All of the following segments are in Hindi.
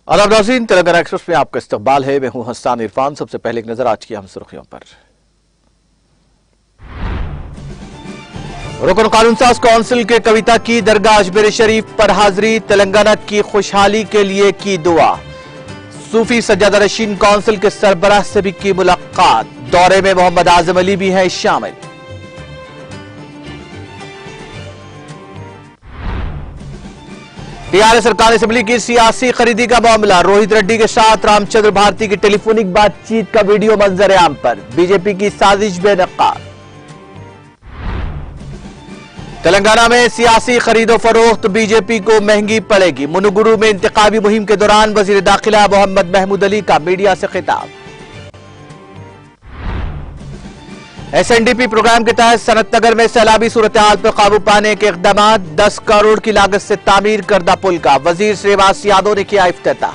आदाब नाज़रीन, तेलंगाना एक्सप्रेस में आपका इस्तकबाल है। मैं हूं हसन इरफान। सबसे पहले एक नजर आज की अहम सुर्खियों पर। रुकन कानून साज काउंसिल के कविता की दरगाह अजमेर शरीफ पर हाजिरी, तेलंगाना की खुशहाली के लिए की दुआ। सूफी सज्जादा नशीन काउंसिल के सरबराह से भी की मुलाकात। दौरे में मोहम्मद आजम अली भी हैं शामिल। टीआरएस सरकार असेंबली की सियासी खरीदी का मामला, रोहित रेड्डी के साथ रामचंद्र भारती की टेलीफोनिक बातचीत का वीडियो मंजर आम पर। बीजेपी की साजिश बेनकाब। तेलंगाना में सियासी खरीदो फरोख्त बीजेपी को महंगी पड़ेगी। मुनुगुरु में इंतखाबी मुहिम के दौरान वजीर दाखिला मोहम्मद महमूद अली का मीडिया से खिताब। एसएनडीपी प्रोग्राम के तहत सनतनगर में सैलाबी सूरत हाल पर काबू पाने के इकदाम, 10 करोड़ की लागत से तामीर करदा पुल का वजीर श्रीवास यादव ने किया इफ्तिताह।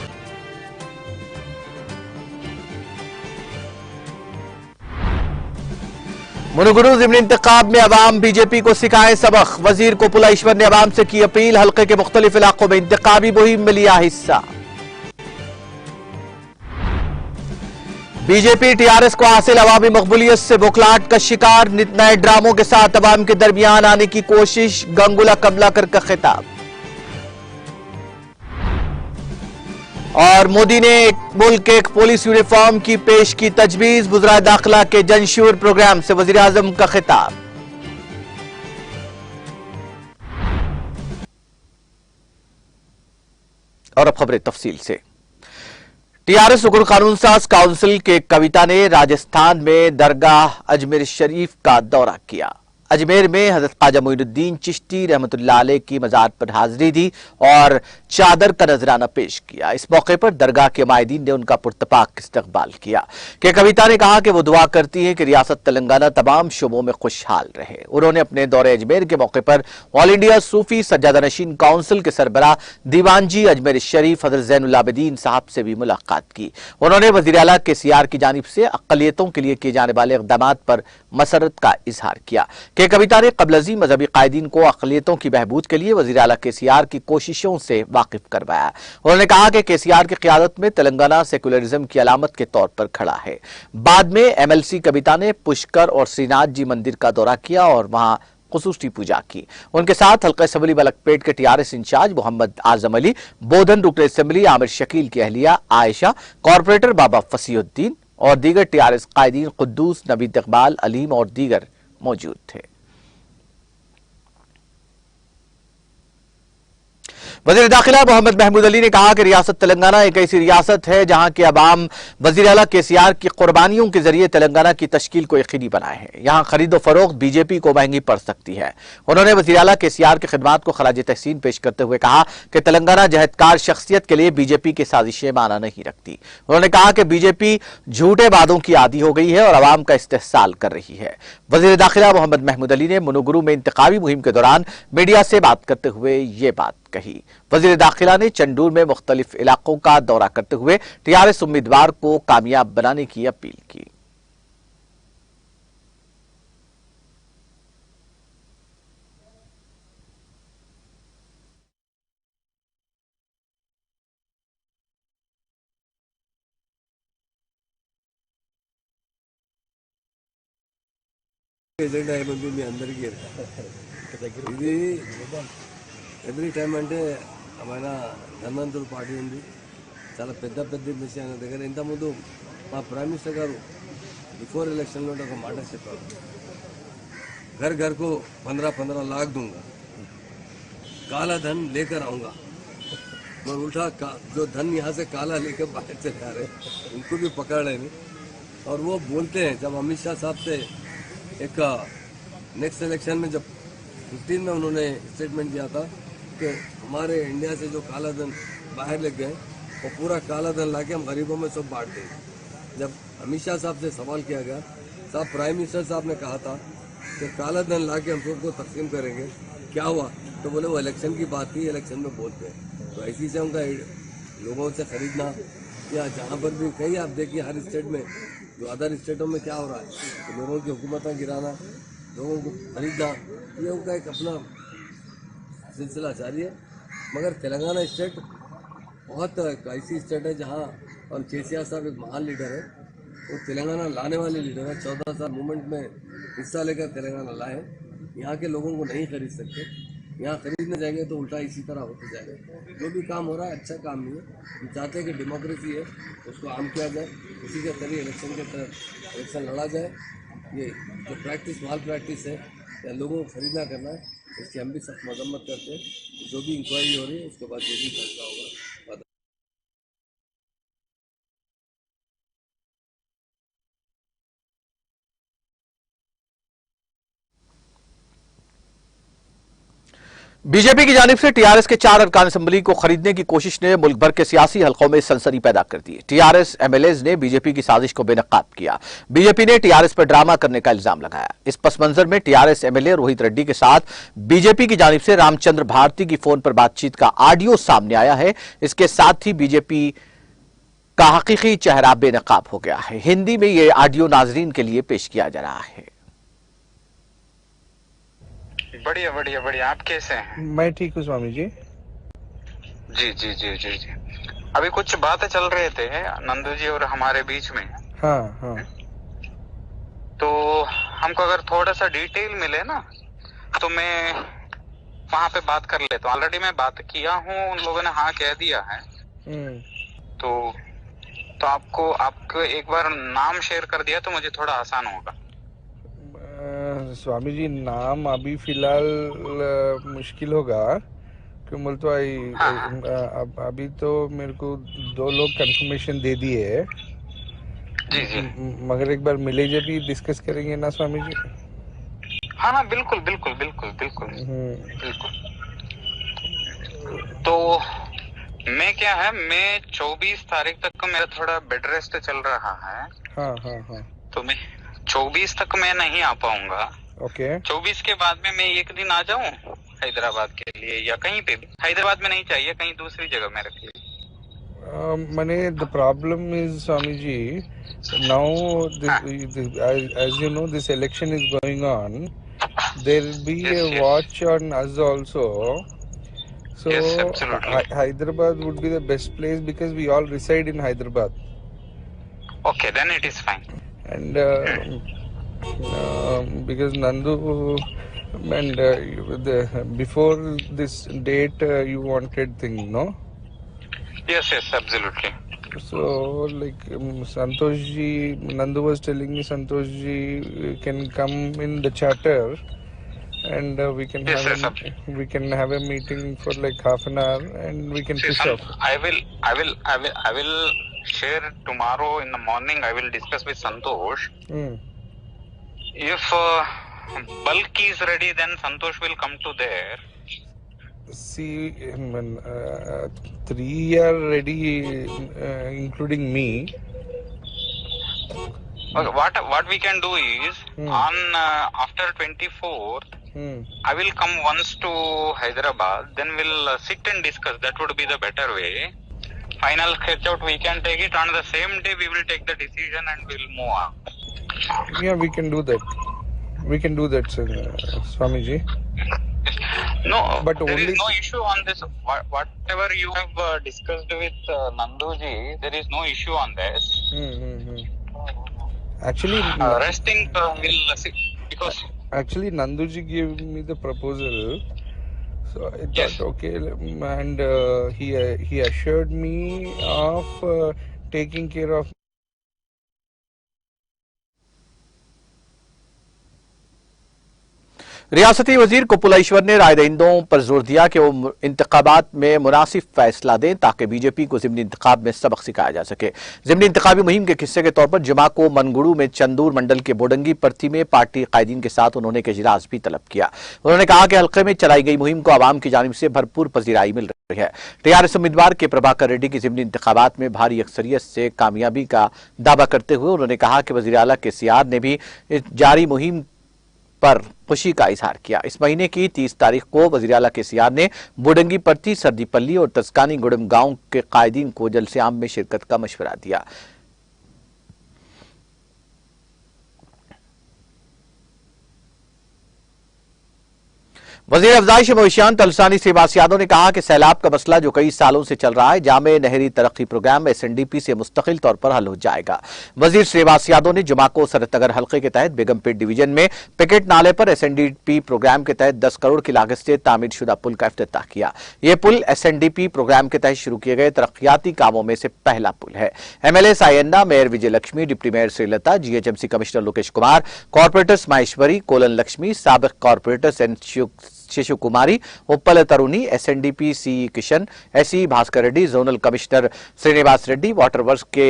मुनुगुरु ज़िमनी इंतखाब में अवाम बीजेपी को सिखाए सबक, वजीर कोपुला ईश्वर ने अवाम से की अपील। हल्के के मुख्तलिफ इलाकों में इंतखाबी मुहिम में लिया हिस्सा। बीजेपी टीआरएस को हासिल अवामी मकबूलियत से बुखलाहट का शिकार, नए ड्रामों के साथ अवाम के दरमियान आने की कोशिश। गंगुला कमलाकर का खिताब। और मोदी ने एक मुल्क एक पुलिस यूनिफॉर्म की पेश की तजवीज। वज़ीर दाखिला के जनशूर प्रोग्राम से वज़ीर आज़म का खिताब। और अब खबरें तफसील से। टीआरएस रुकन कानून साज काउंसिल के कविता ने राजस्थान में दरगाह अजमेर शरीफ का दौरा किया। अजमेर में हजरत ख्वाजा मोइनुद्दीन चिश्ती रहमतुल्लाह अलैह की मज़ार पर हाजिरी दी और चादर का नजराना पेश किया। इस मौके पर दरगाह के मायदीन ने उनका पुरतपाक इस्तकबाल किया। कि कविता ने कहा कि वो दुआ करती है कि रियासत तेलंगाना तमाम शोबों में खुशहाल रहे। उन्होंने अपने दौरे अजमेर के मौके पर ऑल इंडिया सूफी सज्जादा नशीन काउंसिल के सरबराह दीवानजी अजमेर शरीफ हजरत ज़ैनुल आबिदीन साहब से भी मुलाकात की। उन्होंने वज़ीर आला केसीआर की जानिब से अक़लियतों के लिए किए जाने वाले इक़दाम पर मसरत का इजहार किया। कि कविता ने क़ब्ल-अज़ी मजहबी कायदीन को अक़लियतों की बहबूद के लिए वज़ीर आला केसीआर की कोशिशों से वाकिफ करवाया। उन्होंने कहा कि केसीआर की क़ियादत में तेलंगाना सेकुलरिज्म की अलामत के तौर पर खड़ा है। बाद में एमएलसी कविता ने पुष्कर और श्रीनाथ जी मंदिर का दौरा किया और वहां खुसूसी पूजा की। उनके साथ हल्का असम्बली मलकपेट के टीआरएस इंचार्ज मोहम्मद आजम अली, बोधन रुकन असम्बली आमिर शकील की अहलिया आयशा, कॉरपोरेटर बाबा फसीउद्दीन और दीगर टीआरएस कायदीन कुद्दूस, नबीद इकबाल, अलीम और दीगर मौजूद थे। वज़ीर दाखिला मोहम्मद महमूद अली ने कहा कि रियासत तेलंगाना एक ऐसी रियासत है जहां के अवाम वज़ीर आला केसीआर की कुर्बानियों के जरिए तेलंगाना की तश्कील को यकीनी बनाए हैं। यहां खरीदो फरोख्त बीजेपी को महंगी पड़ सकती है। उन्होंने वज़ीर आला केसीआर की खिदमात को खराज तहसीन पेश करते हुए कहा कि तेलंगाना जहदकार शख्सियत के लिए बीजेपी की साजिशें माना नहीं रखती। उन्होंने कहा कि बीजेपी झूठे वादों की आदी हो गई है और अवाम का इस्तेहसाल कर रही है। वज़ीर दाखिला मोहम्मद महमूद अली ने मुनुगुरु में इंतखाबी मुहिम के दौरान मीडिया से बात करते हुए ये बात कही। वज़ीर दाखिला ने चंडूर में मुख्तलिफ इलाकों का दौरा करते हुए टीआरएस उम्मीदवार को कामयाब बनाने की अपील की। ఎజెండా ఏముంది మీ అందరికీ ఇది ఎవ్రీ టైం అంటే మన ధన్వంతుల పార్టీ ఉంది, చాలా పెద్ద పెద్ద విషయాల దగ్గర. ఇంతకుముందు మా ప్రైమ్ మినిస్టర్ గారు బిఫోర్ ఎలక్షన్లో ఒక మాట చెప్పారు, घर घर को 15-15 लाख दूंगा, काला धन लेकर आऊँगा. मैं उल्टा जो धन यहाँ से काला लेकर बाहर से जा रहे उनको भी पकड़ रहे हैं. और वो बोलते हैं जब अमित शाह साहब से एक नेक्स्ट इलेक्शन में जब 15 में उन्होंने स्टेटमेंट दिया था कि हमारे इंडिया से जो काला धन बाहर ले गए वो पूरा काला धन लाके हम गरीबों में सब बांट देंगे. जब अमित शाह साहब से सवाल किया गया, साहब प्राइम मिनिस्टर साहब ने कहा था कि काला धन लाके हम सबको तकसीम करेंगे, क्या हुआ? तो बोले वो इलेक्शन की बात थी, इलेक्शन में बोलते हैं. तो ऐसी से उनका लोगों से खरीदना या जहाँ पर भी कहीं आप देखिए हर स्टेट में जो अदर स्टेटों में क्या हो रहा है, तो लोगों की हुकूमतें गिराना, लोगों को खरीदना, ये उनका एक अपना सिलसिला जारी है. मगर तेलंगाना स्टेट बहुत ऐसी स्टेट है जहाँ, और केसीआर साहब एक महान लीडर है, वो तेलंगाना लाने वाले लीडर है। 14 साल मूवमेंट में हिस्सा लेकर तेलंगाना लाए। यहाँ के लोगों को नहीं खरीद सकते, यहाँ खरीदने जाएंगे तो उल्टा इसी तरह होते जाएगा। जो भी काम हो रहा है अच्छा काम नहीं है। हम चाहते हैं कि डेमोक्रेसी है उसको आम किया जाए, उसी के तरीके इलेक्शन के तरह इलेक्शन लड़ा जाए। ये जो प्रैक्टिस माल प्रैक्टिस है या लोगों को खरीदना करना है, इसकी हम भी सख्त मजम्मत करते हैं। जो भी इंक्वायरी हो रही है उसके बाद जो भी फैसला होगा। बीजेपी की जानिब से टीआरएस के 4 अरकान असेंबली को खरीदने की कोशिश ने मुल्क भर के सियासी हलकों में सनसनी पैदा कर दी। टीआरएस एमएलएज ने बीजेपी की साजिश को बेनकाब किया। बीजेपी ने टीआरएस पर ड्रामा करने का इल्जाम लगाया। इस पस मंजर में टीआरएस एमएलए रोहित रेड्डी के साथ बीजेपी की जानिब से रामचंद्र भारती की फोन पर बातचीत का ऑडियो सामने आया है। इसके साथ ही बीजेपी का हकीकी चेहरा बेनकाब हो गया है। हिंदी में यह ऑडियो नाजरीन के लिए पेश किया जा रहा है। बढ़िया बढ़िया बढ़िया। आप कैसे हैं? मैं ठीक हूँ स्वामी जी। जी जी जी जी जी। अभी कुछ बातें चल रहे थे नंदू जी और हमारे बीच में। हाँ हाँ। तो हमको अगर थोड़ा सा डिटेल मिले ना तो मैं वहां पे बात कर लेता हूँ। ऑलरेडी मैं बात किया हूँ, उन लोगों ने हाँ कह दिया है। तो आपको एक बार नाम शेयर कर दिया तो मुझे थोड़ा आसान होगा। स्वामी जी नाम अभी फिलहाल मुश्किल होगा क्यों बोल तो अभी तो मेरे को 2 लोग कंफर्मेशन दे दिए है। जी जी। मगर एक बार मिले जब भी डिस्कस करेंगे ना स्वामी जी। हाँ हाँ बिल्कुल बिल्कुल बिल्कुल बिल्कुल बिल्कुल। तो मैं 24 तारीख तक का मेरा थोड़ा बेड रेस्ट चल रहा है। हाँ हाँ हाँ। तो मैं 24 तक मैं नहीं आ पाऊंगा। ओके। 24 के बाद में मैं एक दिन आ जाऊं हैदराबाद के लिए, या कहीं पे भी। हैदराबाद में नहीं चाहिए, कहीं दूसरी जगह में रखिए। Mane, the problem is, Swamiji, now as you know, this election is going on. There will be Yes, a yes. watch on us also. So Yes, absolutely. Hyderabad would be the best place because we all reside in Hyderabad. Okay, then it is fine. And because Nandu and before this date you wanted thing, no? Yes, yes, absolutely. So like Santosh ji, Nandu was telling me Santosh ji can come in the charter and we can Yes, have yes, we can have a meeting for like half an hour and we can push off. I will share tomorrow in the morning. I will discuss with Santosh. If bulk is ready, then Santosh will come to there. See, 3 are ready, including me. Okay, what we can do is on after 24th, I will come once to Hyderabad. Then we'll sit and discuss. That would be the better way. Final sketch out we can take it on the same day. We will take the decision and we'll move on. Yeah, we can do that. We can do that, Swamiji. No, but there only is no issue on this. Whatever you have discussed with Nanduji, there is no issue on this. Actually, resting will see, because actually Nanduji gave me the proposal, so I thought yes. okay, and he assured me of taking care of. रियासती वजीर कुपुलेश्वर ने रायदहिंदों पर जोर दिया कि वो इंतखाबात में मुनासिब फैसला दें ताकि बीजेपी को ज़िमनी इंतखाब में सबक सिखाया जा सके। ज़िमनी इंतखाबी मुहिम के हिस्से के तौर पर जुमा को मनगुड़ू में चंदूर मंडल के बोडंगी परथी में पार्टी कायदीन के साथ उन्होंने एक इजलास भी तलब किया। उन्होंने कहा कि हल्के में चलाई गई मुहिम को आवाम की जानिब से भरपूर पजीराई मिल रही है। टीआरएस उम्मीदवार के प्रभाकर रेड्डी की ज़िमनी इंतखाबात में भारी अक्सरियत से कामयाबी का दावा करते हुए उन्होंने कहा कि वज़ीर आला केसीआर ने भी जारी मुहिम पर खुशी का इजहार किया। इस महीने की 30 तारीख को वज़ीर आला केसीआर ने बोडंगी परती, सर्दीपल्ली और तस्कानी गुड़म गांव के कायदीन को जलसे आम में शिरकत का मशवरा दिया। वजीर अफजाइश मवेशियान तलसानी श्रीवास यादव ने कहा कि सैलाब का मसला जो कई सालों से चल रहा है जामे नहरी तरक्की प्रोग्राम SNDP से मुस्तकिल तौर पर हल हो जाएगा। वजीर श्रीवास यादव ने जुमा को सरतगर हल्के के तहत बेगमपेट डिवीजन में पिकेट नाले पर SNDP प्रोग्राम के तहत 10 करोड़ की लागत से तामीर शुदा पुल का इफ्तिताह किया। यह पुल SNDP प्रोग्राम के तहत शुरू किए गए तरक्याती कामों में से पहला पुल है। MLA Sayanna, mayor Vijay Lakshmi, deputy mayor Srilatha, GHMC commissioner Lokesh Kumar, corporators Maheshwari, Kolan Lakshmi, साबिक corporators Shishu Kumari, Uppal Taruni, SNDP CE Kishan, SE Bhaskar Reddy, zonal commissioner Srinivas Reddy, water works के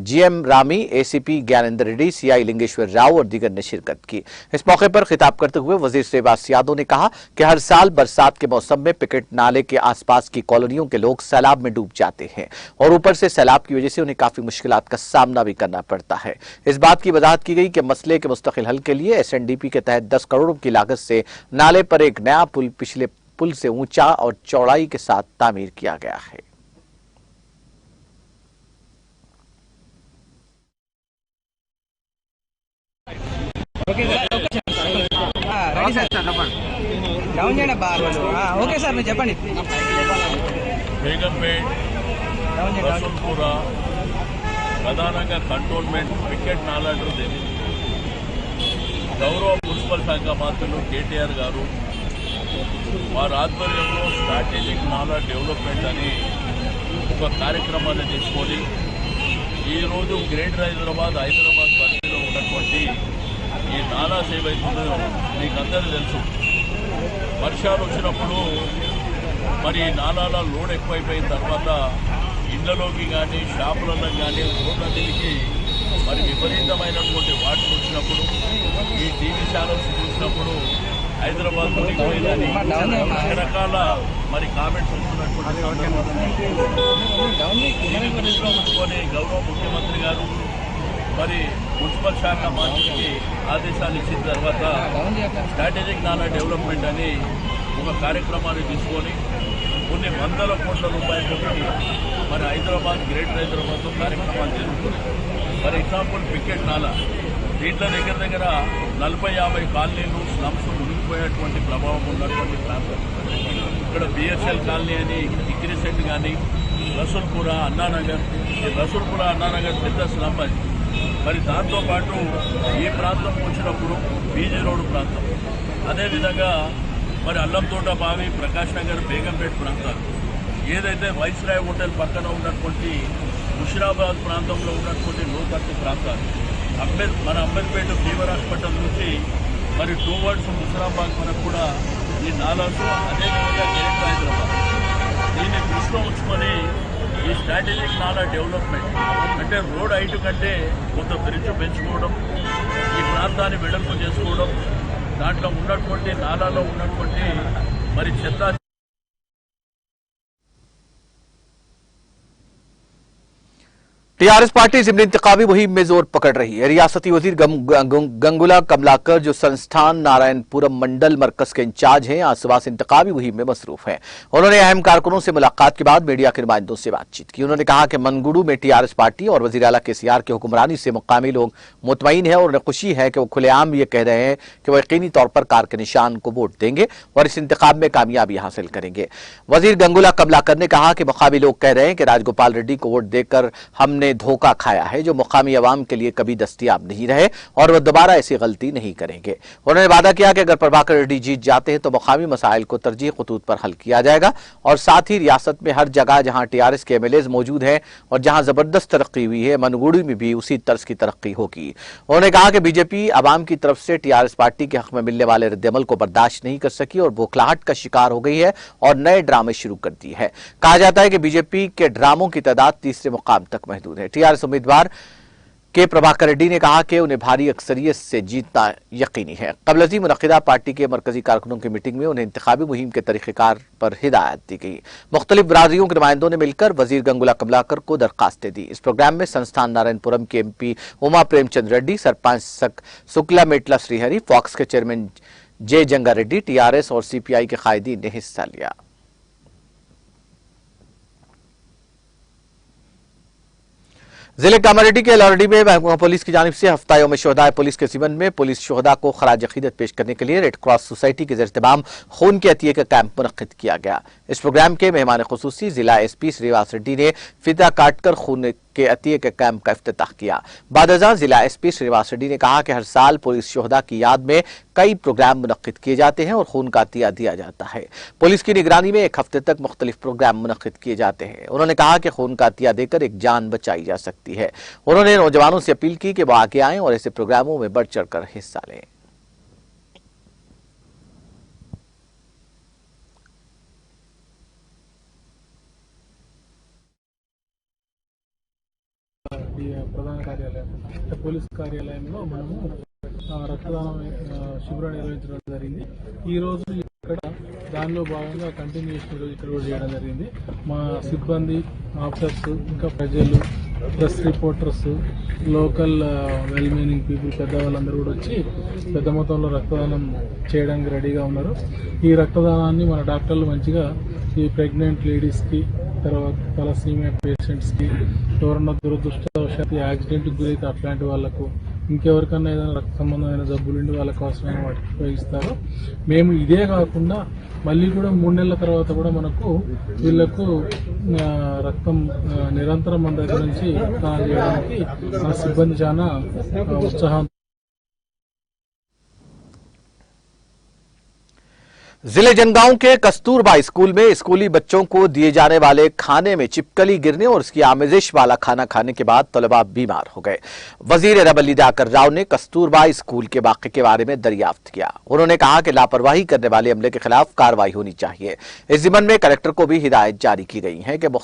GM Rami, ACP Gyanendra Reddy, CI Lingeshwar Rao और दीगर ने शिरकत की। इस मौके पर खिताब करते हुए वजीर श्रीवास यादव ने कहा कि हर साल बरसात के मौसम में पिकेट नाले के आसपास की कॉलोनियों के लोग सैलाब में डूब जाते हैं और ऊपर से सैलाब की वजह से उन्हें काफी मुश्किलात का सामना भी करना पड़ता है। इस बात की वजाहत की गई कि मसले के मुस्तकिल हल के लिए SNDP के तहत 10 करोड़ की लागत से नाले पर एक नया पुल पिछले पुल से ऊंचा और चौड़ाई के साथ तामीर किया गया है। ఓకే సార్ మీరు చెప్పండి బేగంపేట్ రసూల్పుర ప్రధానంగా కంటోన్మెంట్ వికెట్ నాలంటూ తెలియదు. గౌరవ మున్సిపల్ శాఖ మంత్రులు కేటీఆర్ గారు వారి ఆధ్వర్యంలో స్ట్రాటజిక్ నాలా డెవలప్మెంట్ అని ఒక కార్యక్రమాన్ని తీసుకొని ఈరోజు గ్రేటర్ హైదరాబాద్ పరిధిలో ఉన్నటువంటి ఈ నాలా సేవ అవుతుందో మీకు అందరూ తెలుసు. వర్షాలు వచ్చినప్పుడు మరి నాలాల లోడ్ ఎక్కువైపోయిన తర్వాత ఇళ్లలోకి కానీ షాపులలో కానీ రోడ్లన్నిటికీ మరి విపరీతమైనటువంటి వాటర్ వచ్చినప్పుడు ఈ టీవీ ఛానల్స్ చూసినప్పుడు హైదరాబాద్ మునిగిపోయిందని రకరకాల మరి కామెంట్స్ వస్తున్నటువంటి దీన్ని దృష్టిలో ఉంచుకొని గౌరవ ముఖ్యమంత్రి గారు మరి మున్సిపల్ శాఖ మంత్రికి ఆదేశాలు ఇచ్చిన తర్వాత స్ట్రాటజిక్ నాలా డెవలప్మెంట్ అని ఒక కార్యక్రమాన్ని తీసుకొని కొన్ని వందల కోట్ల రూపాయలకి మరి హైదరాబాద్ గ్రేటర్ హైదరాబాద్లో కార్యక్రమాలు జరుగుతున్నాయి. ఫర్ ఎగ్జాంపుల్ పికెట్ నాలా, దీంట్లో దగ్గర 40-50 కాలనీలు స్లమ్స్ మునిగిపోయేటువంటి ప్రభావం ఉన్నటువంటి ప్రాంతం. ఇక్కడ BSL కాలనీ అని ఇక్రిసెట్ కానీ రసూల్పుర అన్నానగర్, రసూల్పుర అన్నానగర్ పెద్ద స్లమ్ అది. మరి దాంతోపాటు ఈ ప్రాంతం వచ్చినప్పుడు బీజీ రోడ్డు ప్రాంతం, అదేవిధంగా మరి అల్లంతోట బావి, ప్రకాష్ నగర్, బేగంపేట్ ప్రాంతాలు, ఏదైతే వైస్రాయ్ హోటల్ పక్కన ఉన్నటువంటి ముషిరాబాద్ ప్రాంతంలో ఉన్నటువంటి లోతట్టు ప్రాంతాలు, మన అంబేద్పేట ఫీవర్ హాస్పిటల్ నుంచి మరి టువర్డ్స్ ముషిరాబాద్ వరకు కూడా ఈ నాలాస్, అదేవిధంగా గ్రేటర్ హైదరాబాద్ దీన్ని దృష్టిలో ఉంచుకొని ఈ స్ట్రాటజిక్ నాలా డెవలప్మెంట్ అంటే రోడ్ హైట్ కంటే కొంత బ్రిడ్జ్ పెంచుకోవడం, ఈ ప్రాంతాన్ని వెడల్పు చేసుకోవడం, దాంట్లో ఉన్నటువంటి నాలాలో ఉన్నటువంటి మరి చెత్త टीआरएस पार्टी जिमनी इंतखाबी मुहिम में जोर पकड़ रही है। रियासती वजीर गंगुला कमलाकर जो संस्थान नारायणपुरम मंडल मरकज के इंचार्ज हैं आज सुबह से इंतखाबी मुहिम में मसरूफ हैं। उन्होंने अहम कारकुनों से मुलाकात के बाद मीडिया के नुमाइंदों से बातचीत की। उन्होंने कहा कि मनगुडू में टीआरएस पार्टी और वजीर आला KCR की हुक्मरानी से मुकामी लोग मुतमईन है और उन्हें खुशी है कि वो खुलेआम ये कह रहे हैं कि वो यकीनी तौर पर कार के निशान को वोट देंगे और इस इंतखाब में कामयाबी हासिल करेंगे। वजीर गंगुला कमलाकर ने कहा कि मुकामी लोग कह रहे हैं कि राजगोपाल रेड्डी को वोट देकर हमने धोखा खाया है जो मुकामी अवाम के लिए कभी दस्तयाब नहीं रहे और वह दोबारा ऐसी गलती नहीं करेंगे। उन्होंने वादा किया कि अगर प्रभाकर रेड्डी जीत जाते हैं तो मुकामी मसाइल को तरजीह खतूत पर हल किया जाएगा और साथ ही रियासत में हर जगह जहां टीआरएस के MLAs मौजूद हैं और जहां जबरदस्त तरक्की हुई है मनगुडू में भी उसी तर्ज की तरक्की होगी। उन्होंने कहा कि बीजेपी अवाम की तरफ से टीआरएस पार्टी के हक में मिलने वाले रद्दअमल को बर्दाश्त नहीं कर सकी और बौखलाहट का शिकार हो गई है और नए ड्रामे शुरू कर दिए हैं। कहा जाता है कि बीजेपी के ड्रामों की तादाद तीसरे मुकाम तक महदूद है। टीआरएस उम्मीदवार के प्रभाकर रेड्डी ने कहा कि उन्हें भारी अक्सरियत से जीतना यकीनी है। कबल मुनक़िदा पार्टी के मरकजी कारकुनों की मीटिंग में उन्हें इंतखाबी मुहिम के तरीक़ेकार पर हिदायत दी गई। मुख्तलिफ बरादरियों के नुमाइंदों ने मिलकर वजीर गंगुला कमलाकर को दरखास्तें दी। इस प्रोग्राम में संस्थान नारायणपुरम के MP उमा प्रेमचंद रेड्डी, सरपंच शुक्ला मेटला श्रीहरि, फॉक्स के चेयरमैन J जंगा रेड्डी, TRS और CPI के कायदीन ने हिस्सा लिया। जिले कामारेड्डी के लॉरडी में महकमा पुलिस की जानिब से हफ्ता यौम शुहदा पुलिस के ज़िमन में पुलिस शुहदा को खराज अकीदत पेश करने के लिए रेड क्रॉस सोसाइटी के ज़ेर-ए-इंतज़ाम खून के अतिये का कैंप मुनक्किद किया गया। इस प्रोग्राम के मेहमान खुसूसी जिला एसपी श्रीवास रेड्डी ने फिता काटकर खून के अतिये के कैंप का इफ्तिताह किया। बादअज़ां जिला एसपी श्रीवास रेड्डी ने कहा कि हर साल पुलिस शुहदा की याद में कई प्रोग्राम मुनक्किद किए जाते हैं और खून का अतिया दिया जाता है। पुलिस की निगरानी में एक हफ्ते तक मुख्तलिफ प्रोग्राम मुनक्किद किए जाते हैं। उन्होंने कहा कि खून का अतिया देकर एक जान बचाई जा सकती है। उन्होंने नौजवानों से अपील की कि वो आगे आएं और ऐसे प्रोग्रामों में बढ़ चढ़कर हिस्सा लें। ప్రధాన కార్యాలయం పోలీస్ కార్యాలయంలో మనము రక్తదాన శిబిరాన్ని నిర్వహించడం జరిగింది। ఈ రోజు ఇక్కడ దానిలో భాగంగా కంటిన్యూషన్ ఈరోజు ఇక్కడ కూడా చేయడం జరిగింది। మా సిబ్బంది, ఆఫీసర్స్, ఇంకా ప్రజలు, press reporters, local well meaning people, పెద్దవాళ్ళందరూ కూడా వచ్చి పెద్ద మొత్తంలో రక్తదానం చేయడానికి రెడీగా ఉన్నారు। ఈ రక్తదానాన్ని మన డాక్టర్లు మంచిగా ఈ ప్రెగ్నెంట్ లేడీస్కి, తర్వాత తలసీమియా పేషెంట్స్కి, ఎవరన్నా దురదృష్టవశాత్తు యాక్సిడెంట్కి గురైతే అట్లాంటి వాళ్ళకు, ఇంకెవరికన్నా ఏదైనా రక్త సంబంధమైన జబ్బులుండి వాళ్ళకు అవసరమైన వాటికి ఉపయోగిస్తారు। మేము ఇదే కాకుండా మళ్ళీ కూడా 3 నెలల తర్వాత కూడా మనకు వీళ్లకు రక్తం నిరంతరం మన దగ్గర నుంచి రక్తదానం చేయడానికి మన సిబ్బంది చాలా ఉత్సాహం। जिले जनगांव के कस्तूरबा स्कूल में स्कूली बच्चों को दिए जाने वाले खाने में चिपकली गिरने और उसकी आमेजिश वाला खाना खाने के बाद तलबा बीमार हो गए। वजीर रबली दियाकर राव ने कस्तूरबा स्कूल के वाक़े के बारे में दरियाफ्त किया। उन्होंने कहा कि लापरवाही करने वाले अमले के खिलाफ कार्रवाई होनी चाहिए। इस जिमन में कलेक्टर को भी हिदायत जारी की गई है कि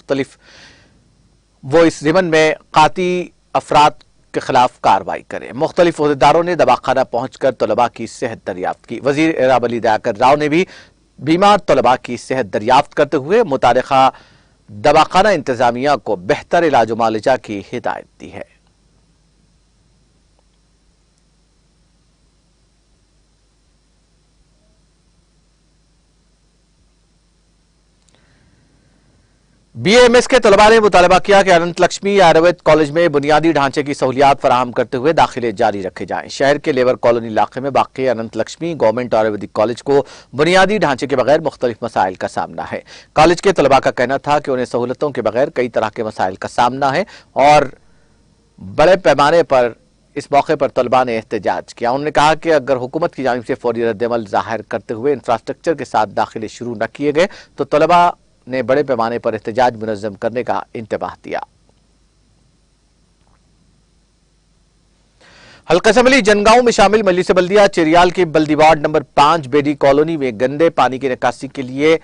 वो इस जिमन में काती अफराद के खिलाफ कार्रवाई करें। मुख्तलिफ ओहदेदारों ने दवाखाना पहुंचकर तलबा की सेहत दरियाफ्त की। वजीर रबली दियाकर राव ने भी बीमार तलबा की सेहत दरियाफ्त करते हुए मुतालिका दवाखाना इंतजामिया को बेहतर इलाज मुआलजा की हिदायत दी है। बीएमएस के तलबा ने मुतालबा किया कि अनंत लक्ष्मी आयुर्वेद कॉलेज में बुनियादी ढांचे की सहूलियात फराहम करते हुए दाखिले जारी रखे जाएं। शहर के लेबर कॉलोनी इलाके में वाक़ अनंत लक्ष्मी गवर्नमेंट आयुर्वेदिक कॉलेज को बुनियादी ढांचे के बगैर मुख्तलिफ मसाइल का सामना है। कॉलेज के तलबा का कहना था कि उन्हें सहूलतों के बगैर कई तरह के मसाइल का सामना है और बड़े पैमाने पर इस मौके पर तलबा ने एहतजाज किया। उन्होंने कहा कि अगर हुकूमत की जानिब से फौरी रद्दअमल जाहिर करते हुए इंफ्रास्ट्रक्चर के साथ दाखिले शुरू न किए गए तो तलबा ने बड़े पैमाने पर एहतजाज मुनज़्ज़म करने का इंतबाह दिया। हल्का असम्बली जनगांव में शामिल मजलिस बल्दिया चिरियाल के बल्दी वार्ड नंबर 5 बेडी कॉलोनी में गंदे पानी की निकासी के लिए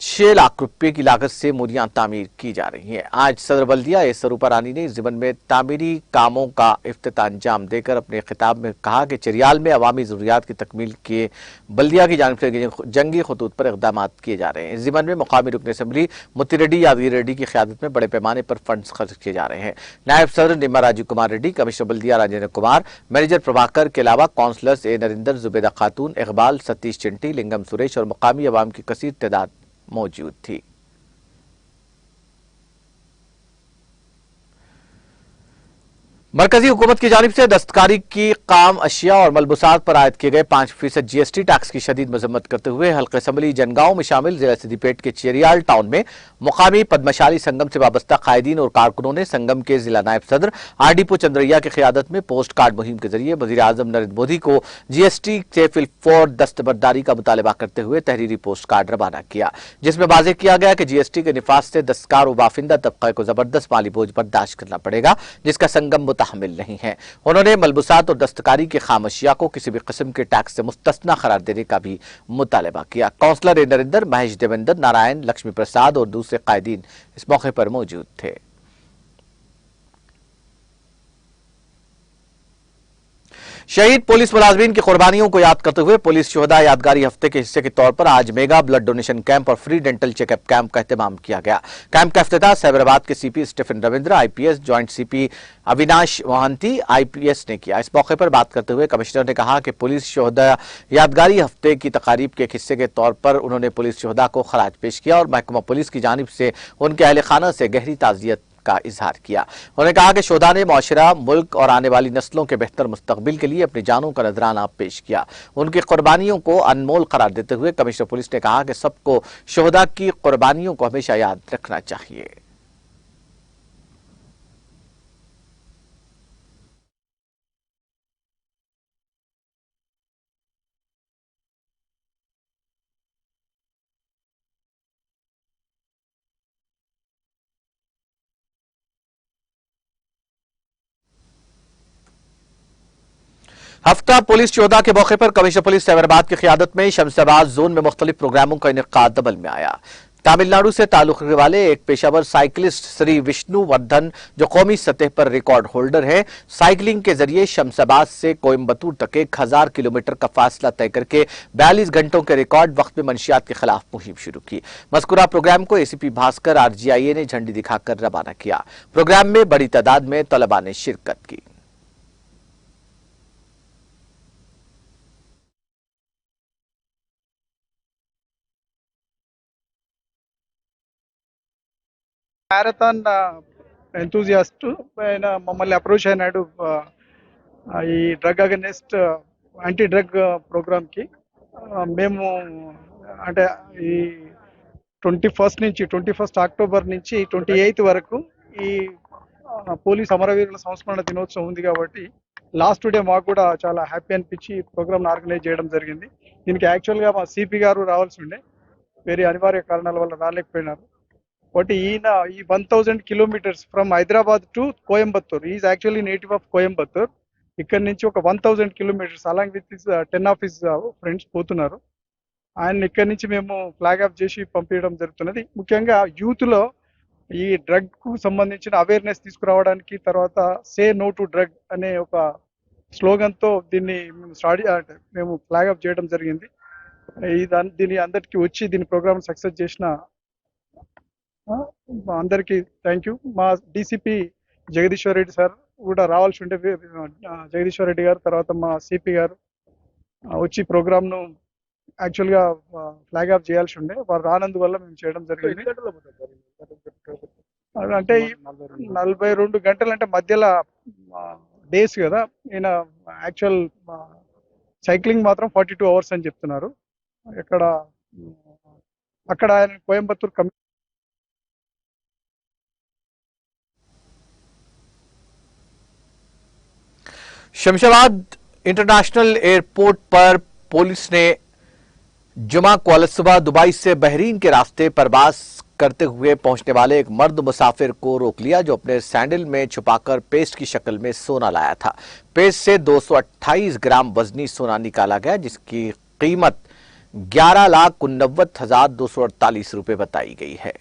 6 लाख रुपए की लागत से मोरियां तामीर की जा रही हैं। आज सदर बल्दिया सरूपा रानी ने इस ज़िमन में तामीरी कामों का इफ्तिताह अंजाम देकर अपने खिताब में कहा कि चिरियाल में अवामी ज़रूरियात की तकमील के बल्दिया की जानिब से जंगी खतूत पर इक़दाम किए जा रहे हैं। इस ज़िमन में मुकामी रुकन असम्बली मुत्ती रेड्डी यादगिर रेड्डी की क़यादत में बड़े पैमाने पर फंड्स खर्च किए जा रहे हैं। नायब सदर निम्मा राजीव कुमार रेड्डी, कमिश्नर बल्दिया राजेंद्र कुमार, मैनेजर प्रभाकर के अलावा काउंसलर्स नरिंदर, जुबेदा खातून, इकबाल, सतीश चिंटी, लिंगम सुरेश और मुकामी अवाम की कसीर तादाद मौजूद थी। मरकजी हुकूमत की जानिब से दस्तकारी की काम अशिया और मलबूसात पर आयद किए गए 5% GST टैक्स की शदीद मजम्मत करते हुए हल्का असम्बली जनगांव में शामिल जिला सिद्दीपेट के चिरियाल टाउन में मुकामी पद्मशाली संगम से वाबस्ता कायदीन और कारकुनों ने संगम के जिला नायब सदर आरडीपो चंद्रैया की क़यादत में पोस्ट कार्ड मुहिम के जरिए वज़ीर आज़म नरेंद्र मोदी को GST से फिलफौर दस्तबरदारी का मुतालबा करते हुए तहरीरी पोस्ट कार्ड रवाना किया, जिसमें वाज़ेह किया गया कि GST के निफाज से दस्तकार और बाफिंदा तबका को जबरदस्त माली बोझ बर्दाश्त करना पड़ेगा, जिसका संगम मुतहमिल नहीं है। उन्होंने मलबूसात और दस्तकारी के खामोशिया को किसी भी किस्म के टैक्स से मुस्तस्ना करार देने का भी मुतालबा किया। काउंसलर नरिंदर, महेश देवेंद्र, नारायण, लक्ष्मी प्रसाद और दूसरे कायदीन इस मौके पर मौजूद थे। शहीद पुलिस मुलाजमीन की कुर्बानियों को याद करते हुए पुलिस शुहदा यादगारी हफ्ते के हिस्से के तौर पर आज मेगा ब्लड डोनेशन कैंप और फ्री डेंटल चेकअप कैंप का एहतमाम किया गया। कैंप का इफ्तिताह साइबराबाद के CP Stephen Ravindra, IPS, joint CP Avinash Mohanty, IPS ने किया। इस मौके पर बात करते हुए कमिश्नर ने कहा कि पुलिस शुहदा यादगारी हफ्ते की तकारीब के एक हिस्से के तौर पर उन्होंने पुलिस शुहदा को खराज पेश किया और महकमा पुलिस की जानिब से उनके अहल खाना से गहरी ताज़ियत का इजहार किया। उन्होंने कहा कि शोधा ने मुआशरा, मुल्क और आने वाली नस्लों के बेहतर मुस्तकबिल के लिए अपनी जानों का नजराना पेश किया। उनकी कुर्बानियों को अनमोल करार देते हुए कमिश्नर पुलिस ने कहा कि सबको शोधा की कुर्बानियों को हमेशा याद रखना चाहिए। हफ्ता पुलिस चौदह के मौके पर कमिश्नर पुलिस सैबराबाद की क़ियादत में शमशाबाद जोन में मुख्तलिफ प्रोग्रामों का इनेकाद अमल में आया। तमिलनाडु से ताल्लुक रखने वाले एक पेशावर साइकिलिस्ट श्री विष्णु वर्धन, जो कौमी सतह पर रिकॉर्ड होल्डर है, साइकिलिंग के जरिए शमशाबाद से कोयम्बतूर तक 1000 किलोमीटर का फासला तय करके 42 घंटों के रिकॉर्ड वक्त में मंशियात के खिलाफ मुहिम शुरू की। मज़कूरा प्रोग्राम को एसीपी भास्कर RGIA ने झंडी दिखाकर रवाना किया। प्रोग्राम में बड़ी तादाद में तलबा ने शिरकत की। మ్యారథాన్ ఎంతూజియాస్ట్ ఆయన మమ్మల్ని అప్రోచ్ అయినాడు ఈ డ్రగ్ అగెనిస్ట్ యాంటీ డ్రగ్ ప్రోగ్రామ్కి. మేము అంటే ఈ 21 అక్టోబర్ నుంచి 28 వరకు ఈ పోలీస్ అమరవీరుల సంస్మరణ దినోత్సవం ఉంది కాబట్టి లాస్ట్ డే మాకు కూడా చాలా హ్యాపీ అనిపించి ప్రోగ్రామ్ని ఆర్గనైజ్ చేయడం జరిగింది. దీనికి యాక్చువల్గా మా సిపి గారు రావాల్సి ఉండే, వేరే అనివార్య కారణాల వల్ల రాలేకపోయినారు. బట్ ఈయన ఈ 1000 kilometres from Hyderabad to Coimbatore, is actually native of Coimbatore. ఇక్కడ నుంచి ఒక 1000 kilometres along with 10 of his friends పోతున్నారు. ఆయన ఇక్కడ నుంచి మేము ఫ్లాగ్ ఆఫ్ చేసి పంపించడం జరుగుతున్నది. ముఖ్యంగా యూత్లో ఈ డ్రగ్ కు సంబంధించిన అవేర్నెస్ తీసుకురావడానికి, తర్వాత సే నో టు డ్రగ్ అనే ఒక స్లోగన్తో దీన్ని మేము ఫ్లాగ్ ఆఫ్ చేయడం జరిగింది. దీని అందరికీ వచ్చి దీని ప్రోగ్రామ్ సక్సెస్ చేసిన అందరికీ థ్యాంక్ యూ. మా DCP జగదీశ్వర్ రెడ్డి సార్ కూడా రావాల్సి ఉంటే, జగదీశ్వర్ రెడ్డి గారు, తర్వాత మా సిపి గారు వచ్చి ప్రోగ్రామ్ను యాక్చువల్గా ఫ్లాగ్ ఆఫ్ చేయాల్సి ఉండే, వారు రానందువల్ల మేము చేయడం జరిగింది. అంటే 42 గంటలు అంటే మధ్యలో డేస్ కదా, ఈయన యాక్చువల్ సైక్లింగ్ మాత్రం 42 అవర్స్ అని చెప్తున్నారు. అక్కడ ఆయన కోయంబత్తూర్ शमशाबाद इंटरनेशनल एयरपोर्ट पर पुलिस ने जुमा को अलसुबह दुबई से बहरीन के रास्ते परवास करते हुए पहुंचने वाले एक मर्द मुसाफिर को रोक लिया, जो अपने सैंडल में छुपाकर पेस्ट की शक्ल में सोना लाया था। पेस्ट से 228 ग्राम वजनी सोना निकाला गया, जिसकी कीमत 11,89,248 रुपए बताई गई है।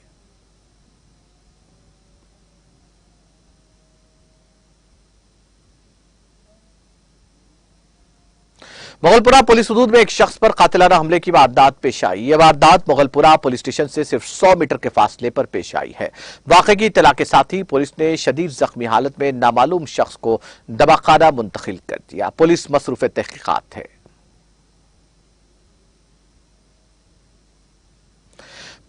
मुगलपुरा पुलिस हदूद में एक शख्स पर कातिलाना हमले की वारदात पेश आई। यह वारदात मुगलपुरा पुलिस स्टेशन से सिर्फ 100 मीटर के फासले पर पेश आई है। वाक़े की इत्तला के साथ ही पुलिस ने शदीद जख्मी हालत में नामालूम शख्स को दवाखाना मुंतकिल कर दिया। पुलिस मसरूफ तहकीकात है।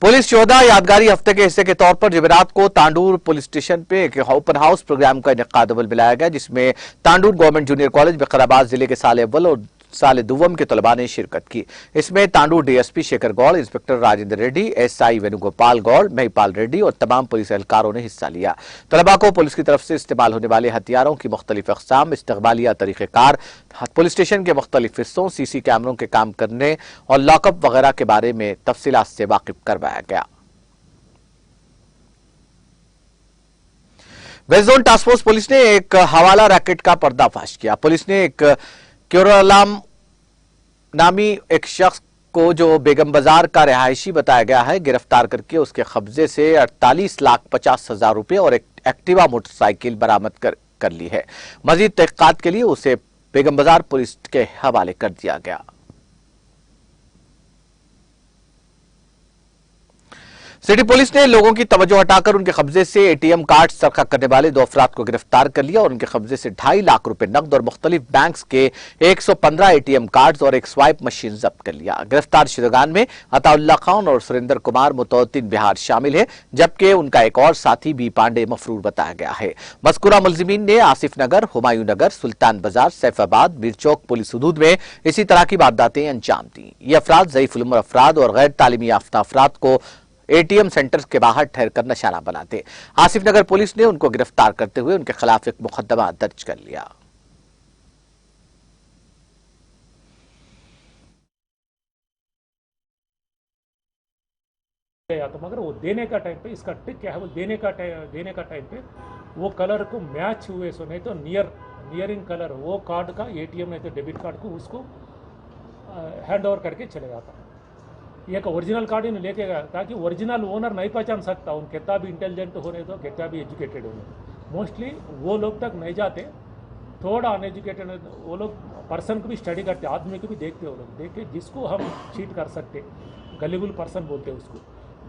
पुलिस 14 यादगारी हफ्ते के हिस्से के तौर पर जुमेरात को तांडूर पुलिस स्टेशन पे एक ओपन हाउस प्रोग्राम का इनेकाद अमल में लाया गया, जिसमें Tandur government junior college Vikarabad जिले के साल अव्वल और साल दुवम के तलबा ने शिरकत की। इसमें Tandur DSP Shekhar Goud, inspector Rajendra Reddy, SI Venugopal Goud, Mahipal Reddy और तमाम पुलिस एहलकारों ने हिस्सा लिया। तलबा को पुलिस की तरफ से इस्तेमाल होने वाले हथियारों की मुख्तलिफ अक़साम, इस्तक़बालिया तरीक़ेकार, पुलिस स्टेशन के मुख्तलिफ हिस्सों, CC कैमरों के काम करने और लॉकअप वगैरह के बारे में तफसीलात से वाकिफ करवाया गया। West zone task force police ने एक हवाला रैकेट का पर्दाफाश किया। पुलिस ने एक क्योरालाम नामी एक शख्स को, जो बेगम बाजार का रिहायशी बताया गया है, गिरफ्तार करके उसके कब्जे से 48,50,000 रुपए और एक एक्टिवा मोटरसाइकिल बरामद कर ली है। मजीद तहकीकात के लिए उसे बेगम बाजार पुलिस के हवाले कर दिया गया। सिटी पुलिस ने लोगों की तवज्जो हटाकर उनके कब्जे से एटीएम कार्ड सरखा करने वाले 2 अफराद को गिरफ्तार कर लिया और उनके कब्जे से 2.5 लाख रुपए नकद और मुख्तलिफ बैंक्स के 115 एटीएम कार्ड्स और एक स्वाइप मशीन जब्त कर लिया। गिरफ्तार शुदगान में अताउल्ला खान और सुरेंद्र कुमार मुतौतिन बिहार शामिल है, जबकि उनका एक और साथी बी पांडे मफरूर बताया गया है। मज़कूरा मुलजिमीन ने आसिफ नगर, हुमायूं नगर, सुल्तान बाजार, सैफाबाद, मीर चौक पुलिस हदूद में इसी तरह की वारदातें अंजाम दी। ये अफराद ज़ईफ़ुल उम्र अफराद और गैर तालीमी याफ्ता अफराद को एटीएम सेंटर्स के बाहर ठहरकर निशाना बनाते। आसिफ नगर पुलिस ने उनको गिरफ्तार करते हुए उनके खिलाफ एक मुकदमा दर्ज कर लिया। तो मगर वो देने का टाइम पे इसका ट्रिक क्या है, वो देने का टाइम पे वो कलर को मैच हुए सो नहीं तो नियरिंग कलर वो कार्ड का एटीएम नहीं तो डेबिट कार्ड को उसको हैंड ओवर करके चले जाता। एक ओरिजिनल कार्ड ही लेके गया ताकि ओरिजिनल ओनर नहीं पहचान सकता, उन कितना भी इंटेलिजेंट होने दो, कितना भी एजुकेटेड होने, मोस्टली वो लोग तक नहीं जाते। थोड़ा अनएजुकेटेड वो लोग पर्सन को भी स्टडी करते, आदमी को भी देखते, वो लोग देख के जिसको हम चीट कर सकते, गलीबल पर्सन बोलते हैं उसको,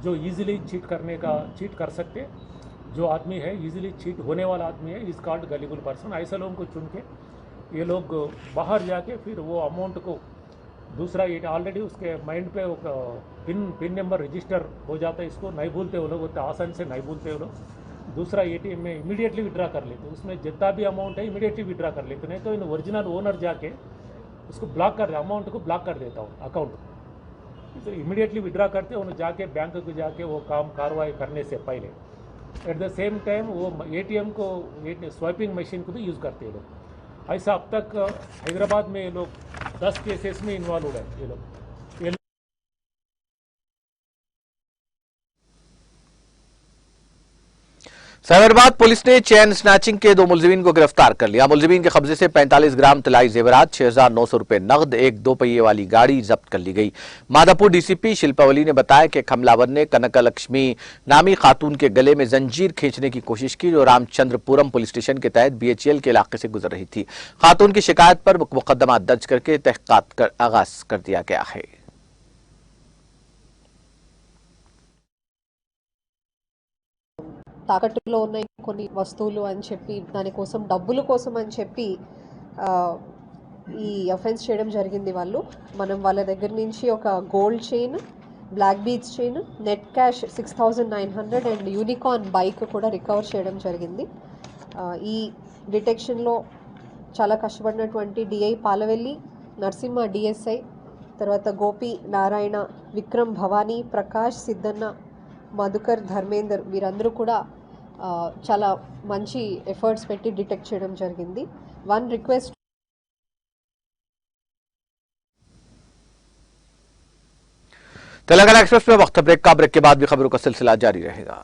जो ईजिली चीट कर सकते, जो आदमी है ईजिली चीट होने वाला आदमी है, इस कार्ड गलीबल पर्सन। ऐसे लोगों को चुन के ये लोग बाहर जाके फिर वो अमाउंट को दूसरा ये ऑलरेडी उसके माइंड पे वो पिन नंबर रजिस्टर हो जाता है, इसको नहीं भूलते वो लोग, उतना आसानी से नहीं भूलते वो लोग। दूसरा एटीएम में इमीडिएटली विड्रा कर लेते, उसमें जितना भी अमाउंट है इमीडिएटली विड्रा कर लेते, नहीं तो इन ओरिजिनल ओनर जाके उसको ब्लॉक कर अमाउंट को ब्लॉक कर देता हूँ अकाउंट। तो इमीडिएटली विड्रा करते उन्हें जाके बैंक को जाके वो काम कार्रवाई करने से पहले। एट द सेम टाइम वो एटीएम को स्वाइपिंग मशीन को भी यूज़ करते हैं लोग। ऐसा अब तक हैदराबाद में ये लोग 10 केसेस में इन्वॉल्व है ये लोग। साइबराबाद पुलिस ने चेन स्नैचिंग के 2 मुलजिमीन को गिरफ्तार कर लिया। मुलजिमीन के कब्जे से 45 ग्राम तलाई जेवरात, 6,900 रुपए नकद, एक 2 पहिए वाली गाड़ी जब्त कर ली गई। माधापुर डीसीपी शिल्पावली ने बताया कि हमलावर ने कनका लक्ष्मी नामी खातून के गले में जंजीर खींचने की कोशिश की, जो रामचंद्रपुरम पुलिस स्टेशन के तहत BHL के इलाके से गुजर रही थी। खातून की शिकायत पर मुकदमा दर्ज करके तहकीकात का आगाज कर दिया गया है। తాకట్టులో ఉన్న కొన్ని వస్తువులు అని చెప్పి దానికోసం డబ్బుల కోసం అని చెప్పి ఈ అఫెన్స్ చేయడం జరిగింది వాళ్ళు. మనం వాళ్ళ దగ్గర నుంచి ఒక gold chain, black beads chain, net cash 6,900 and unicorn bike కూడా రికవర్ చేయడం జరిగింది. ఈ డిటెక్షన్లో చాలా కష్టపడినటువంటి డిఐ పాలవెల్లి, నరసింహ డిఎస్ఐ, తర్వాత గోపి, నారాయణ, విక్రమ్, భవానీ, ప్రకాష్, సిద్ధన్న, మధుకర్, ధర్మేందర్ వీరందరూ కూడా చాలా మంచి ఎఫర్ట్స్ పెట్టి డిటెక్ట్ చేయడం జరిగింది. వన్ రిక్వెస్ట్ तेलंगाना एक्सप्रेस में वक्त ब्रेक के बाद भी खबरों का सिलसिला जारी रहेगा।